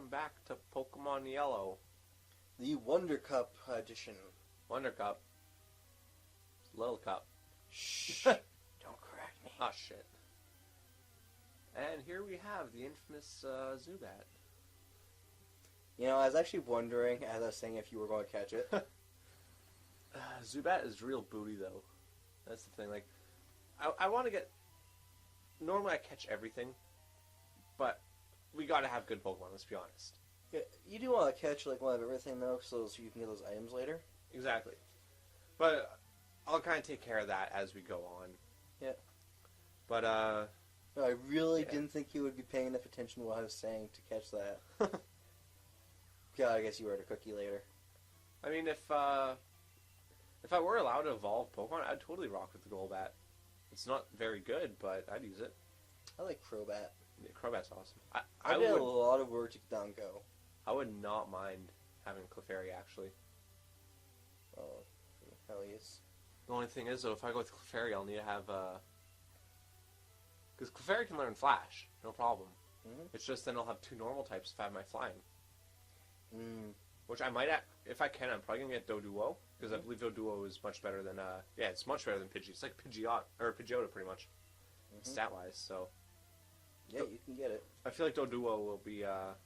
back to Pokemon Yellow. The Wonder Cup edition. Wonder Cup. Little Cup. Shh. Don't correct me. Oh, shit. And here we have the infamous Zubat. You know, I was actually wondering, as I was saying, if you were going to catch it. Zubat is real booty, though. That's the thing. Like, I want to get... Normally I catch everything, but we gotta have good Pokemon, let's be honest. Yeah, you do want to catch, like, one of everything, though, so you can get those items later. Exactly. But I'll kind of take care of that as we go on. Yeah. But, No, I really didn't think you would be paying enough attention to what I was saying to catch that. God, I guess you ordered a cookie later. I mean, if I were allowed to evolve Pokemon, I'd totally rock with the Golbat. It's not very good, but I'd use it. I like Crobat. Yeah, Crobat's awesome. I did a lot of work to get down Go. I would not mind having Clefairy, actually. Oh, hell yes. The only thing is, though, if I go with Clefairy, I'll need to have, because Clefairy can learn Flash, no problem. Mm-hmm. It's just then I'll have 2 normal types if I have my flying. Mm. Which I might, if I can, I'm probably going to get Doduo, because I believe Doduo is much better than, it's much better than Pidgey. It's like Pidgeotto, pretty much, stat-wise, so. Yeah, you can get it. I feel like Doduo will be,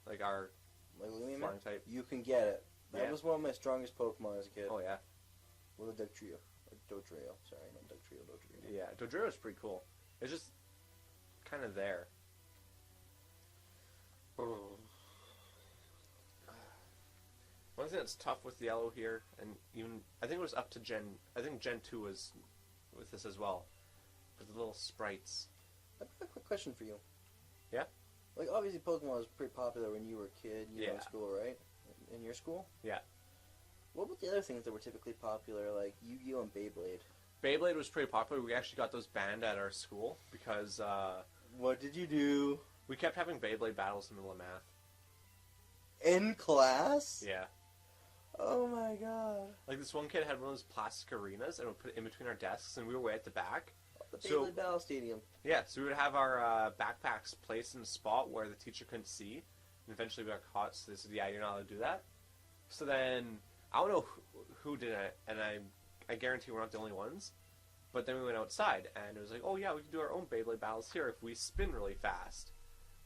like, our flying type. You can get it. That was one of my strongest Pokemon as a kid. Oh, yeah. With a Dugtrio. Or Dodrio. Sorry, not Dugtrio, Dodrio. Yeah, Dodrio is pretty cool. It's just kind of there. One thing that's tough with Yellow here, and even I think it was up to Gen 2 was with this as well, with the little sprites. I've got a quick question for you. Yeah? Like, obviously Pokemon was pretty popular when you were a kid, you were in school, right? In your school? Yeah. What about the other things that were typically popular, like Yu-Gi-Oh! And Beyblade? Beyblade was pretty popular. We actually got those banned at our school because... what did you do? We kept having Beyblade battles in the middle of math. In class? Yeah. Oh my god. Like, this one kid had one of those plastic arenas, and we put it in between our desks, and we were way at the back. The Beyblade Battle Stadium. Yeah, so we would have our backpacks placed in a spot where the teacher couldn't see, and eventually we got caught, so they said, yeah, you're not allowed to do that. So then, I don't know who did it, and I guarantee we're not the only ones, but then we went outside, and it was like, oh yeah, we can do our own Beyblade battles here if we spin really fast.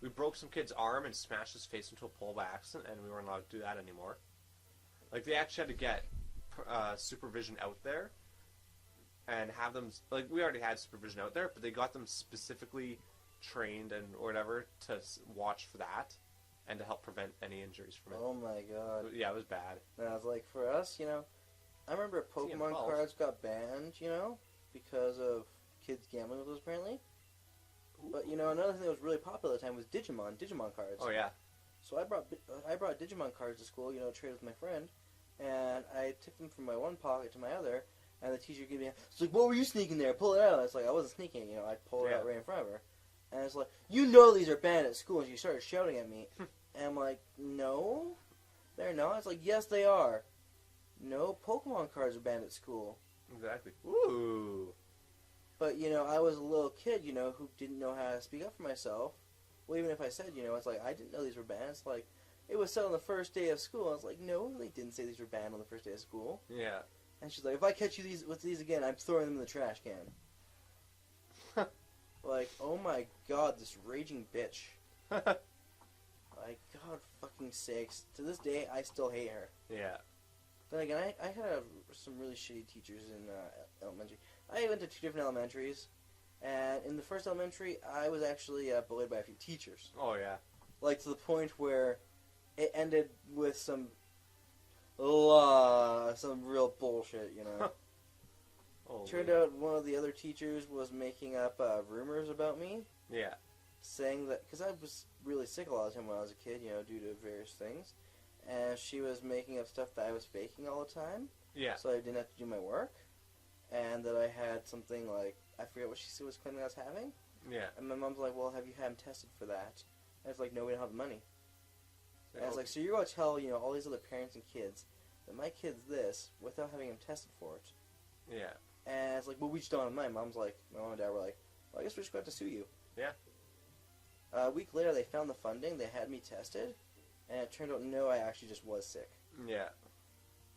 We broke some kid's arm and smashed his face into a pole by accident, and we weren't allowed to do that anymore. Like, they actually had to get supervision out there and have them, like, we already had supervision out there, but they got them specifically trained and or whatever to watch for that and to help prevent any injuries from it. Oh my god. Yeah, it was bad. And I was like, for us, you know, I remember Pokemon cards got banned, you know, because of kids gambling with those, apparently. Ooh. But, you know, another thing that was really popular at the time was Digimon cards. Oh, yeah. So I brought Digimon cards to school, you know, trade with my friend, and I took them from my one pocket to my other, and the teacher gave me, it's like, what were you sneaking there? Pull it out. It's like, I wasn't sneaking, you know, I pulled it out right in front of her. And it's like, you know these are banned at school, and she started shouting at me. And I'm like, no, they're not. It's like, yes, they are. No, Pokemon cards are banned at school. Exactly. Ooh. But, you know, I was a little kid, you know, who didn't know how to speak up for myself. Well, even if I said, you know, it's like, I didn't know these were banned. It's like, it was said on the first day of school. I was like, no, they didn't say these were banned on the first day of school. Yeah. And she's like, if I catch you with these again, I'm throwing them in the trash can. Like, oh my god, this raging bitch. Like, God fucking sakes. To this day, I still hate her. Yeah. Then again, I had some really shitty teachers in elementary. I went to 2 different elementaries, and in the first elementary, I was actually bullied by a few teachers. Oh, yeah. Like, to the point where it ended with some real bullshit, you know. Turned out one of the other teachers was making up rumors about me. Yeah. Saying that, because I was really sick a lot of the time when I was a kid, you know, due to various things. And she was making up stuff that I was faking all the time. Yeah. So I didn't have to do my work. And that I had something like, I forget what she was claiming I was having. Yeah. And my mom's like, well, have you had him tested for that? And I was like, no, we don't have the money. And I was like, so you're going to tell, you know, all these other parents and kids that my kid's this without having him tested for it. Yeah. And it's like, well, we just don't have money. Mom's like, my mom and dad were like, well, I guess we're just going to have to sue you. Yeah. A week later, they found the funding. They had me tested. And it turned out, no, I actually just was sick. Yeah.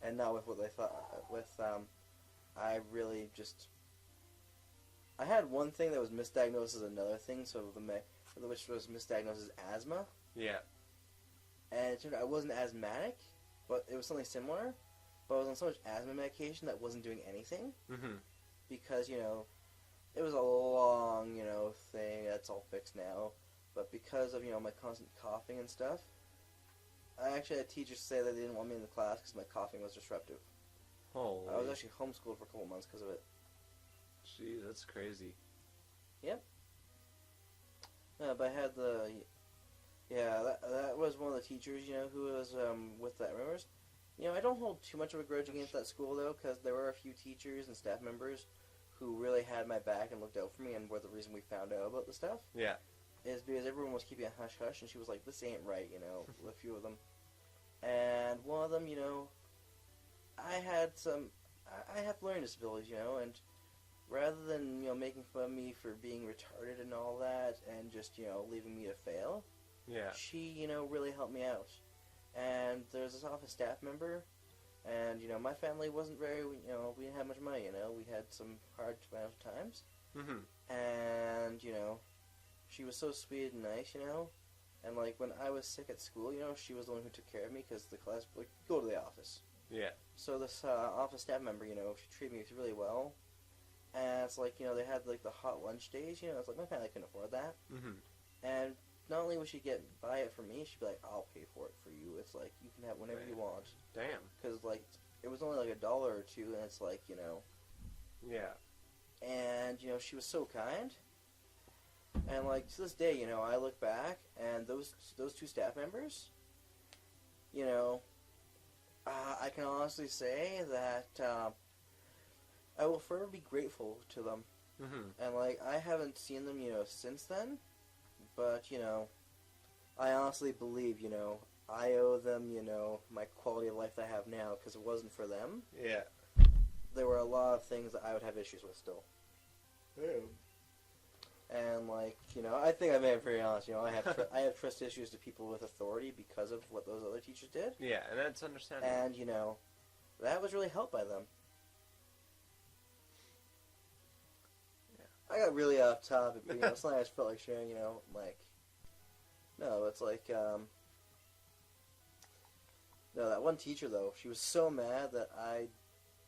And not with what they thought. I really just... I had one thing that was misdiagnosed as another thing, which was misdiagnosed as asthma. Yeah. And it turned out I wasn't asthmatic, but it was something similar. But I was on so much asthma medication that wasn't doing anything. Mm-hmm. Because, it was a long, thing that's all fixed now. But because of, my constant coughing and stuff, I actually had teachers say that they didn't want me in the class because my coughing was disruptive. Holy. I was actually homeschooled for a couple months because of it. Jeez, that's crazy. Yep. Yeah, but I had that was one of the teachers, who was with that. Remember? I don't hold too much of a grudge against that school, though, because there were a few teachers and staff members who really had my back and looked out for me, and were the reason we found out about the stuff. Yeah. Is because everyone was keeping a hush-hush, and she was like, this ain't right, a few of them. And one of them, I have learning disabilities, and rather than, making fun of me for being retarded and all that, and just, leaving me to fail, yeah, she, really helped me out. And there's this office staff member, and, my family wasn't very, we didn't have much money, we had some hard times. Mm-hmm. And, she was so sweet and nice, and, like, when I was sick at school, she was the one who took care of me, because the class, like, go to the office. Yeah. So this office staff member, she treated me really well. And it's like, they had, like, the hot lunch days, it's like, my family couldn't afford that. Mm-hmm. And not only would she buy it for me, she'd be like, I'll pay for it for you. It's like, you can have whenever you want. Damn. Because, like, it was only, like, $1 or $2, and it's like, Yeah. And, she was so kind. And, like, to this day, I look back, and those two staff members, I can honestly say that I will forever be grateful to them. Mm-hmm. And, like, I haven't seen them, since then. But, I honestly believe, I owe them, my quality of life that I have now. Because if it wasn't for them, Yeah. there were a lot of things that I would have issues with still. Yeah. And, like, I think I'm being pretty honest. I have trust issues to people with authority because of what those other teachers did. Yeah, and that's understandable. And, that was really helped by them. I got really off topic, but, something I just felt like sharing, like... No, it's like, No, that one teacher, though, she was so mad that I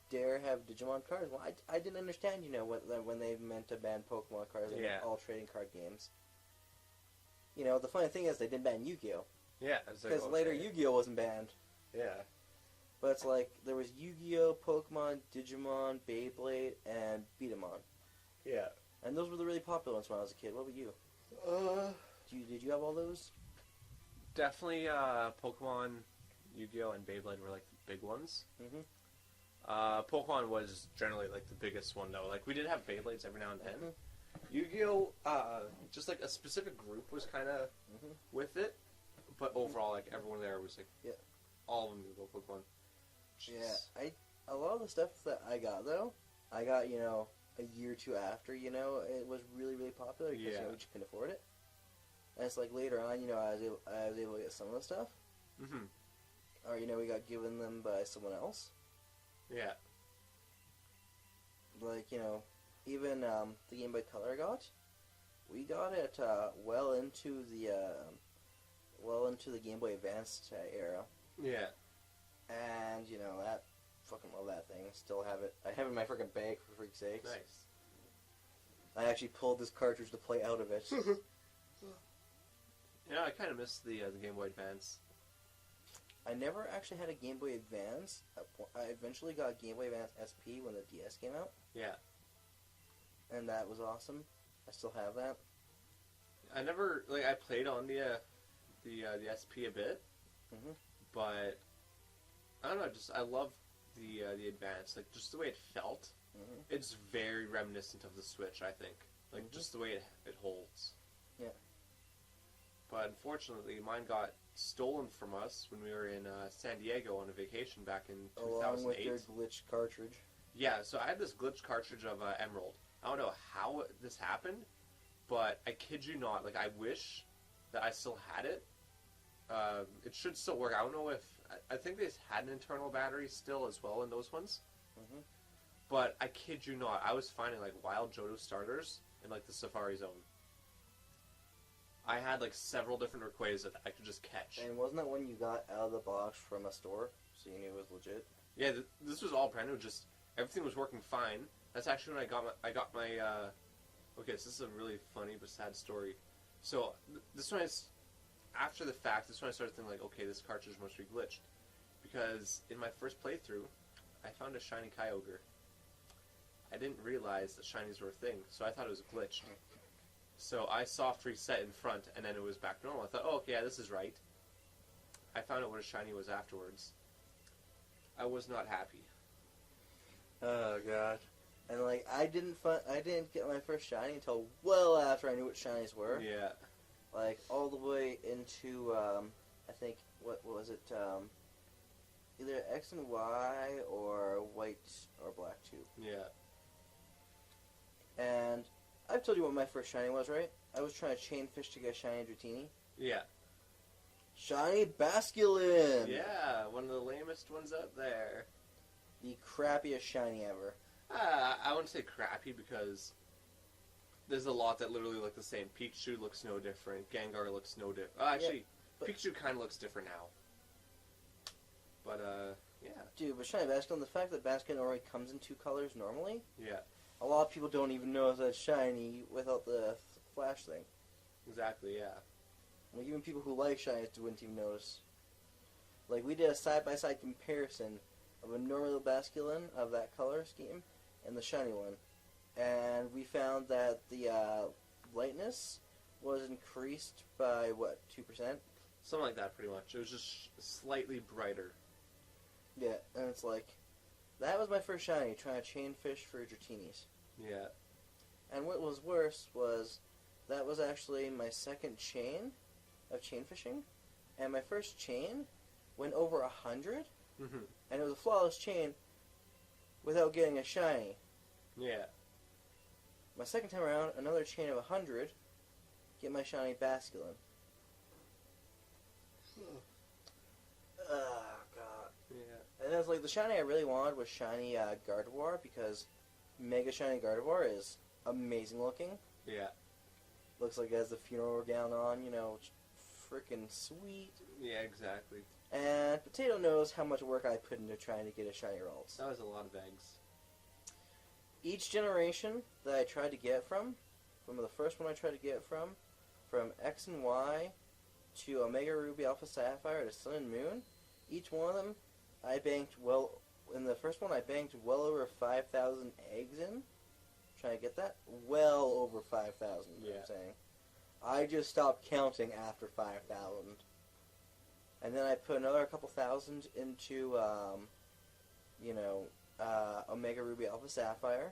dare have Digimon cards. Well, I didn't understand, when they meant to ban Pokemon cards and all trading card games. The funny thing is, they didn't ban Yu-Gi-Oh! Yeah. Because later, Yu-Gi-Oh! Wasn't banned. Yeah. But it's like, there was Yu-Gi-Oh!, Pokemon, Digimon, Beyblade, and Beatamon. Yeah. And those were the really popular ones when I was a kid. What about you? Did you have all those? Definitely Pokemon, Yu-Gi-Oh! And Beyblade were, like, the big ones. Mm-hmm. Pokemon was generally, like, the biggest one, though. Like, we did have Beyblades every now and then. Mm-hmm. Yu-Gi-Oh! Just, like, a specific group was kind of with it. But overall, like, everyone there was, like, all of them knew about Pokemon. Jeez. Yeah, a lot of the stuff that I got, though, I got, a year or two after, it was really, really popular because, we just couldn't afford it. And it's like later on, I was able to get some of the stuff. Mm-hmm. Or, we got given them by someone else. Yeah. Like, even the Game Boy Color I got, we got it well into the Game Boy Advance era. Yeah. And, that fucking love that thing. Still have it. I have it in my freaking bag, for freak's sakes. Nice. I actually pulled this cartridge to play out of it. Yeah, I kind of missed the Game Boy Advance. I never actually had a Game Boy Advance. I eventually got Game Boy Advance SP when the DS came out. Yeah. And that was awesome. I still have that. I never, like, I played on the SP a bit, but I don't know, I love the Advance, like, just the way it felt. It's very reminiscent of the Switch, I think. Like, just the way it holds. Yeah. But unfortunately, mine got stolen from us when we were in San Diego on a vacation back in 2008. Along with your glitched cartridge. Yeah, so I had this glitched cartridge of Emerald. I don't know how this happened, but I kid you not, like, I wish that I still had it, It should still work. I don't know if I think they had an internal battery still as well in those ones. Mm-hmm. But I kid you not, I was finding like wild Johto starters in like the Safari Zone. I had like several different Rayquazas that I could just catch. And wasn't that one you got out of the box from a store, so you knew it was legit? Yeah, this was all brand new. Just everything was working fine. That's actually when I got my. Okay, so this is a really funny but sad story. So this one is after the fact. This one I started thinking like, okay, this cartridge must be glitched, because in my first playthrough, I found a shiny Kyogre. I didn't realize that shinies were a thing, so I thought it was glitched. So I soft reset in front, and then it was back normal. I thought, oh, okay, yeah, this is right. I found out what a shiny was afterwards. I was not happy. Oh god. And like I didn't get my first shiny until well after I knew what shinies were. Yeah. Like all the way into I think what was it? Either X and Y or White or Black Tube. Yeah. And I've told you what my first shiny was, right? I was trying to chain fish to get a shiny Dratini. Yeah. Shiny Basculin! Yeah, one of the lamest ones out there. The crappiest shiny ever. I wouldn't say crappy because there's a lot that literally look the same. Pikachu looks no different. Gengar looks no different. Actually, yeah, Pikachu kind of looks different now. But, yeah. Dude, but shiny Basculin, the fact that Basculin already comes in two colors normally, Yeah. a lot of people don't even know that it's shiny without the flash thing. Exactly, yeah. Like, even people who like shinies wouldn't even notice. Like, we did a side-by-side comparison of a normal Basculin of that color scheme and the shiny one. And we found that the lightness was increased by, what, 2%? Something like that, pretty much. It was just slightly brighter. Yeah, and it's like, that was my first shiny, trying to chain fish for Dratinis. Yeah. And what was worse was, that was actually my second chain of chain fishing, and my first chain went over 100, Mm-hmm. and it was a flawless chain without getting a shiny. Yeah. My second time around, another chain of 100, get my shiny Basculin. Oh, God. Yeah. And that's like, the shiny I really wanted was shiny Gardevoir, because Mega Shiny Gardevoir is amazing looking. Yeah. Looks like it has the funeral gown on, you know, freaking sweet. Yeah, exactly. And Potato knows how much work I put into trying to get a shiny Ralts. That was a lot of eggs. Each generation that I tried to get from the first one I tried to get from X and Y to Omega Ruby Alpha Sapphire to Sun and Moon, each one of them, I banked in the first one I banked well over 5,000 eggs in, trying to get that. Well over 5,000, Yeah. I'm saying. I just stopped counting after 5,000. And then I put another couple thousand into, Omega Ruby Alpha Sapphire.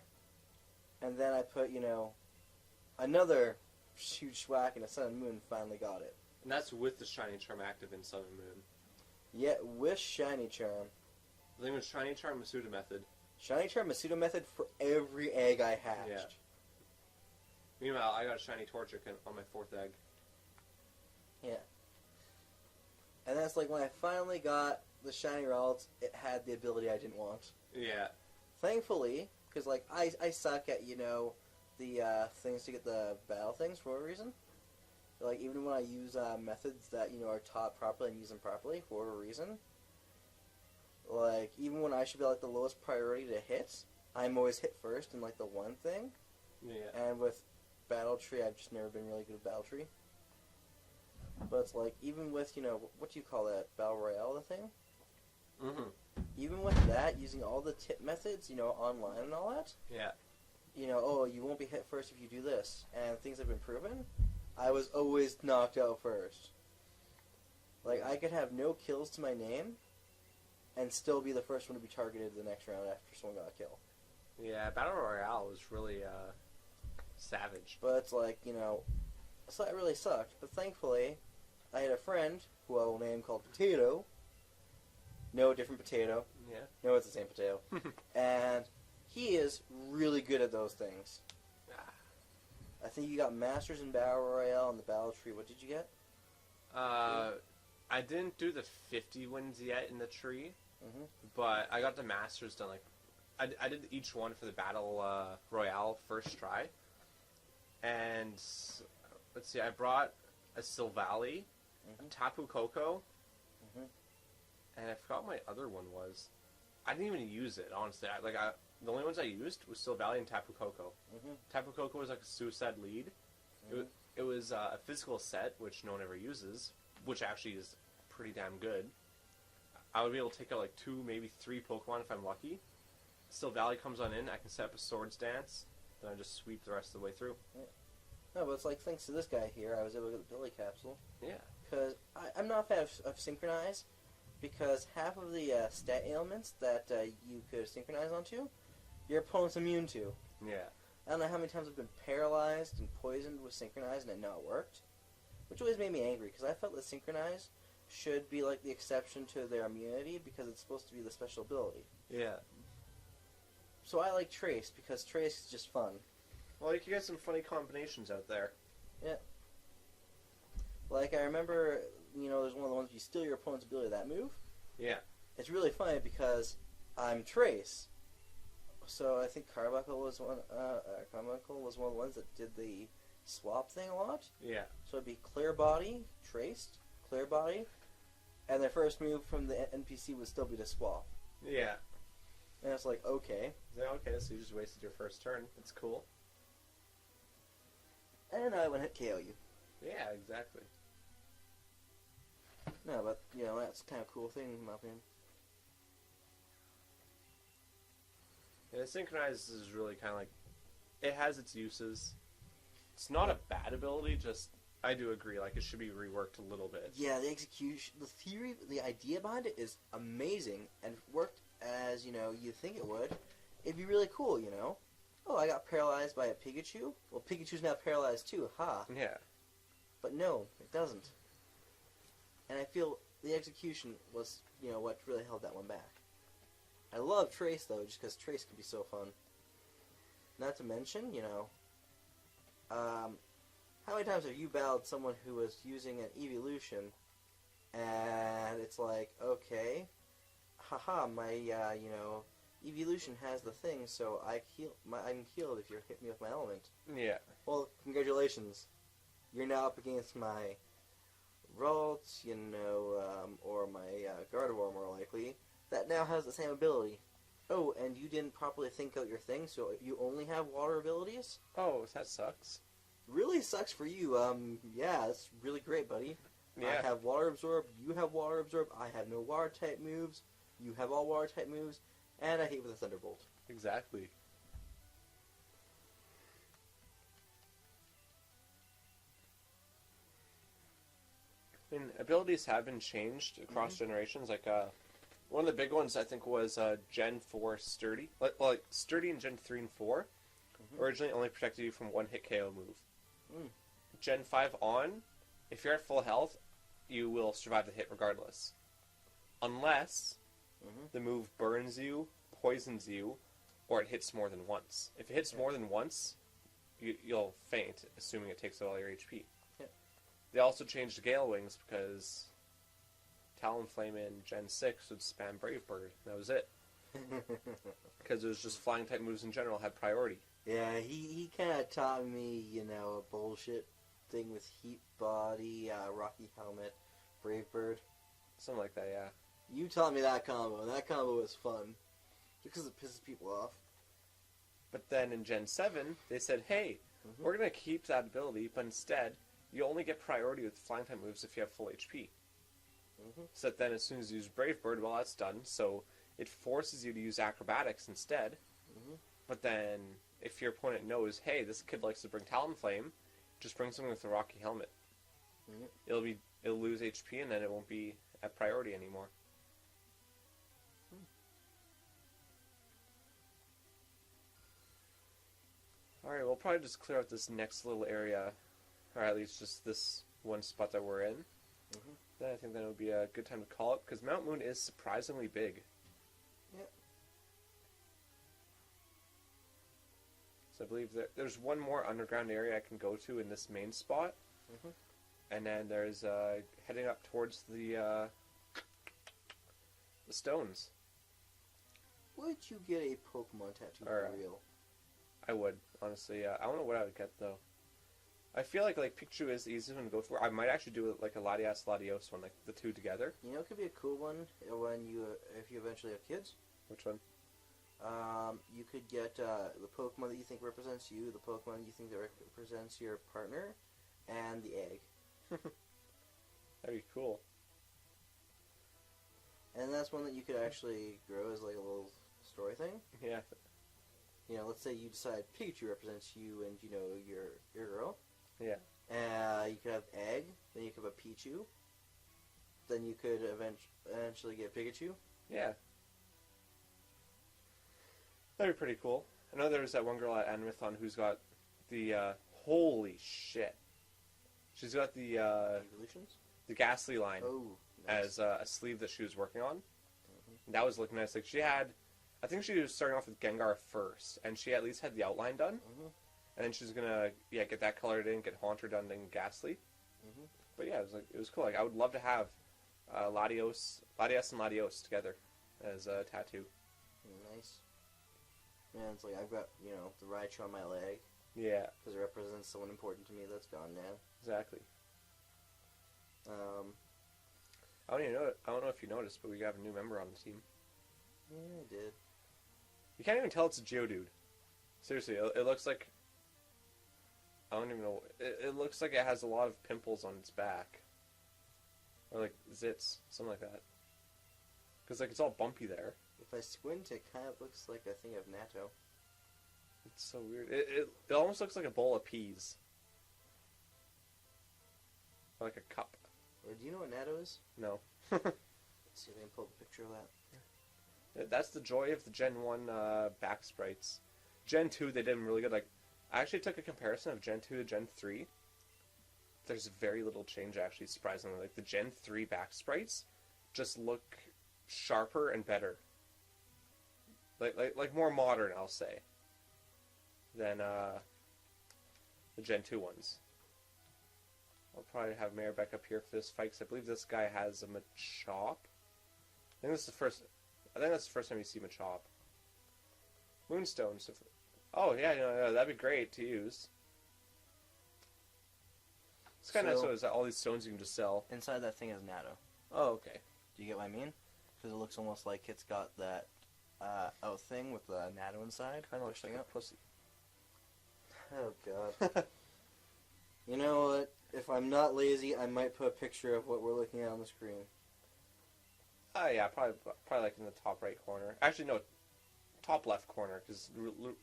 And then I put, another huge whack into Sun and Moon and finally got it. And that's with the Shiny Charm active in Sun and Moon. Yet with Shiny Charm. I think it was Shiny Charm Masuda method. Shiny Charm Masuda method for every egg I hatched. Yeah. Meanwhile, I got a Shiny Torchic on my fourth egg. Yeah. And that's like when I finally got the Shiny Ralts, it had the ability I didn't want. Yeah. Thankfully, because like I suck at, the things to get the battle things for a reason. Like even when I use methods that, are taught properly and use them properly for a reason. Like even when I should be like the lowest priority to hit, I'm always hit first in like the one thing. Yeah. And with Battle Tree, I've just never been really good at Battle Tree. But it's like, even with, what do you call that? Battle Royale, the thing? Mm-hmm. Even with that, using all the tip methods, online and all that, Yeah. You won't be hit first if you do this. And things have been proven. I was always knocked out first. Like, I could have no kills to my name and still be the first one to be targeted the next round after someone got a kill. Yeah, Battle Royale was really, savage. But it's like, so it really sucked. But thankfully, I had a friend who I will name called Potato. No, different Potato. Yeah. No, it's the same Potato. And he is really good at those things. I think you got Masters in Battle Royale and the Battle Tree. What did you get? I I didn't do the 50 wins yet in the tree, Mhm. but I got the Masters done. Like, I did each one for the Battle Royale first try. And let's see, I brought a Silvally, a Tapu Koko, Mhm. and I forgot what my other one was. I didn't even use it, honestly. The only ones I used was Silvally and Tapu Koko. Mhm. Tapu Koko was like a suicide lead. It was a physical set, which no one ever uses, which actually is pretty damn good. I would be able to take out like 2, maybe 3 Pokemon if I'm lucky. Silvally comes on in, I can set up a Swords Dance, then I just sweep the rest of the way through. Yeah. No, but it's like thanks to this guy here, I was able to get the Billy Capsule. Yeah. Because I'm not a fan of Synchronize, because half of the stat ailments that you could Synchronize onto, your opponent's immune to. Yeah. I don't know how many times I've been paralyzed and poisoned with Synchronize and it not worked. Which always made me angry, because I felt that Synchronize should be like the exception to their immunity, because it's supposed to be the special ability. Yeah. So I like Trace, because Trace is just fun. Well, you can get some funny combinations out there. Yeah. Like, I remember, there's one of the ones you steal your opponent's ability, that move. Yeah. It's really funny because I'm Trace. So I think Carbuncle was one of the ones that did the swap thing a lot. Yeah. So it'd be Clear Body, Traced, Clear Body, and their first move from the NPC would still be to swap. Yeah. And it's like, okay. Okay, so you just wasted your first turn. It's cool. And I went hit KO you. Yeah, exactly. No, but, that's kind of a cool thing in my opinion. Yeah, Synchronize is really kind of like... It has its uses. It's not a bad ability, just... I do agree, like, it should be reworked a little bit. Yeah, the execution, the theory, the idea behind it is amazing, and worked as, you think it would. It'd be really cool, Oh, I got paralyzed by a Pikachu? Well, Pikachu's now paralyzed too, ha. Yeah. But no, it doesn't. And I feel the execution was, what really held that one back. I love Trace, though, just because Trace can be so fun. Not to mention, how many times have you battled someone who was using an evolution, and it's like, okay, haha, my, evolution has the thing, so I'm healed if you hit me with my element. Yeah. Well, congratulations. You're now up against my Ralt, or my Gardevoir, more likely, that now has the same ability. Oh, and you didn't properly think out your thing, so you only have water abilities? Oh, that sucks. Really sucks for you. Yeah, it's really great, buddy. Yeah. I have Water Absorb, you have Water Absorb, I have no Water-type moves, you have all Water-type moves, and I hit with a Thunderbolt. Exactly. I mean, abilities have been changed across generations. Like, one of the big ones, I think, was Gen 4 Sturdy. Like Sturdy in Gen 3 and 4 originally only protected you from one hit KO move. Gen 5 on, if you're at full health, you will survive the hit regardless. Unless the move burns you, poisons you, or it hits more than once. If it hits more than once, you'll faint, assuming it takes all your HP. They also changed Gale Wings because Talonflame in Gen 6 would spam Brave Bird. That was it. Because it was just flying type moves in general had priority. Yeah, he kind of taught me, a bullshit thing with Heat Body, Rocky Helmet, Brave Bird. Something like that, yeah. You taught me that combo, and that combo was fun. Because it pisses people off. But then in Gen 7, they said, hey, we're going to keep that ability, but instead, you only get priority with flying type moves if you have full HP. So that then as soon as you use Brave Bird, well, that's done. So it forces you to use Acrobatics instead. But then if your opponent knows, hey, this kid likes to bring Talonflame, just bring something with the Rocky Helmet. It'll lose HP, and then it won't be at priority anymore. Alright, we'll probably just clear out this next little area, or at least just this one spot that we're in. Then I think that would be a good time to call it, because Mount Moon is surprisingly big. Yep. So I believe that there's one more underground area I can go to in this main spot. And then there's heading up towards the stones. Would you get a Pokemon tattoo for real? I would, honestly. I don't know what I would get, though. I feel like Pikachu is the easiest one to go for. I might actually do like a Latias Latios one, like the two together. You know, it could be a cool one if you eventually have kids. Which one? You could get the Pokemon that you think represents you, the Pokemon you think that represents your partner, and the egg. That'd be cool. And that's one that you could actually grow as like a little story thing. Yeah. You know, let's say you decide Pikachu represents you and, you know, your girl. Yeah. You could have Egg, then you could have a Pichu. Then you could eventually get Pikachu. Yeah. That'd be pretty cool. I know there's that one girl at Animathon who's got the, holy shit. She's got the, Evolutions? The Ghastly line nice. as a sleeve that she was working on. Mm-hmm. That was looking nice. Like, she had, I think she was starting off with Gengar first, and she at least had the outline done. Mm-hmm. And then she's gonna, get that colored in, get Haunter done, then Ghastly. Mm-hmm. But yeah, it was cool. Like, I would love to have Latias and Latios together as a tattoo. Nice. Man, it's like I've got, you know, the Raichu on my leg. Yeah. Because it represents someone important to me that's gone now. Exactly. I don't know if you noticed, but we have a new member on the team. Yeah, I did. You can't even tell it's a Geodude. Seriously, it looks like... I don't even know... It looks like it has a lot of pimples on its back. Or like zits, something like that. Because like it's all bumpy there. If I squint, it kind of looks like a thing of natto. It's so weird. It almost looks like a bowl of peas. Or like a cup. Or do you know what natto is? No. Let's see if I can pull up a picture of that. That's the joy of the Gen 1 back sprites. Gen 2, they did them really good. Like, I actually took a comparison of Gen 2 to Gen 3. There's very little change, actually, surprisingly. Like, the Gen 3 back sprites just look sharper and better. Like more modern, I'll say, than the Gen 2 ones. I'll probably have Mayor back up here for this fight, because I believe this guy has a Machop. I think that's the first time you see Machop. Moonstones. Oh, yeah, that'd be great to use. It's kind of nice, so all these stones you can just sell. Inside that thing is natto. Oh, okay. Do you get what I mean? Because it looks almost like it's got that thing with the natto inside. Kind of looks like a pussy. Oh, God. You know what? If I'm not lazy, I might put a picture of what we're looking at on the screen. Oh, yeah, probably like in the top right corner. Actually, no, top left corner, because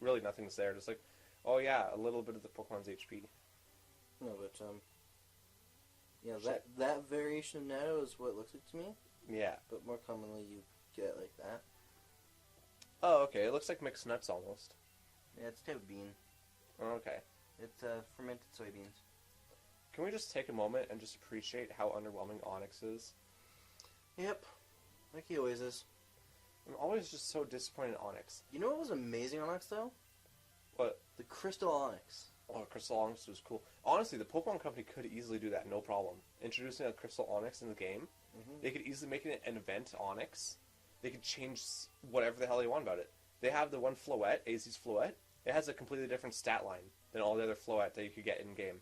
really nothing's there. Just like, oh yeah, a little bit of the Pokemon's HP. No, but, yeah, that variation of natto is what it looks like to me. Yeah. But more commonly, you get it like that. Oh, okay. It looks like mixed nuts almost. Yeah, it's a type of bean. Oh, okay. It's fermented soybeans. Can we just take a moment and just appreciate how underwhelming Onix is? Yep. Like he always is. I'm always just so disappointed in Onix. You know what was amazing on Onix, though? What? The Crystal Onix. Oh, Crystal Onix was cool. Honestly, the Pokemon Company could easily do that, no problem. Introducing a Crystal Onix in the game, they could easily make it an event Onix. They could change whatever the hell they want about it. They have the one Floette, AZ's Floette. It has a completely different stat line than all the other Floette that you could get in-game.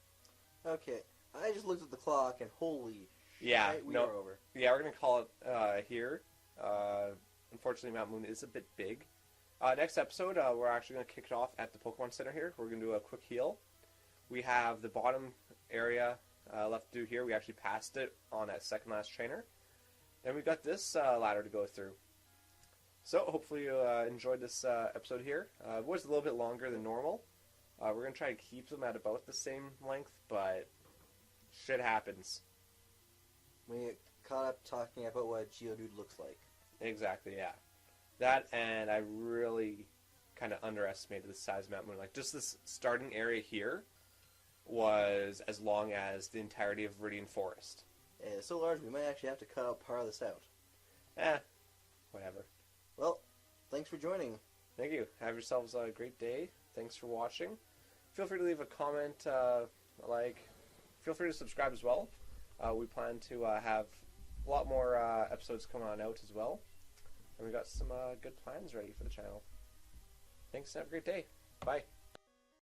Okay, I just looked at the clock and holy yeah, shit, we are over. Yeah, we're going to call it here. Unfortunately, Mount Moon is a bit big. Next episode, we're actually going to kick it off at the Pokemon Center here. We're going to do a quick heal. We have the bottom area left to do here. We actually passed it on that second last trainer. Then we've got this ladder to go through. So hopefully you enjoyed this episode here. It was a little bit longer than normal. We're going to try to keep them at about the same length, but shit happens. We get caught up talking about what a Geodude looks like. Exactly, yeah. That, and I really kind of underestimated the size of Mount Moon. Like, just this starting area here was as long as the entirety of Viridian Forest. And it's so large, we might actually have to cut out part of this out. Whatever. Well, thanks for joining. Thank you. Have yourselves a great day. Thanks for watching. Feel free to leave a comment, feel free to subscribe as well. We plan to have a lot more episodes coming on out as well. And we got some good plans ready for the channel. Thanks and have a great day. Bye.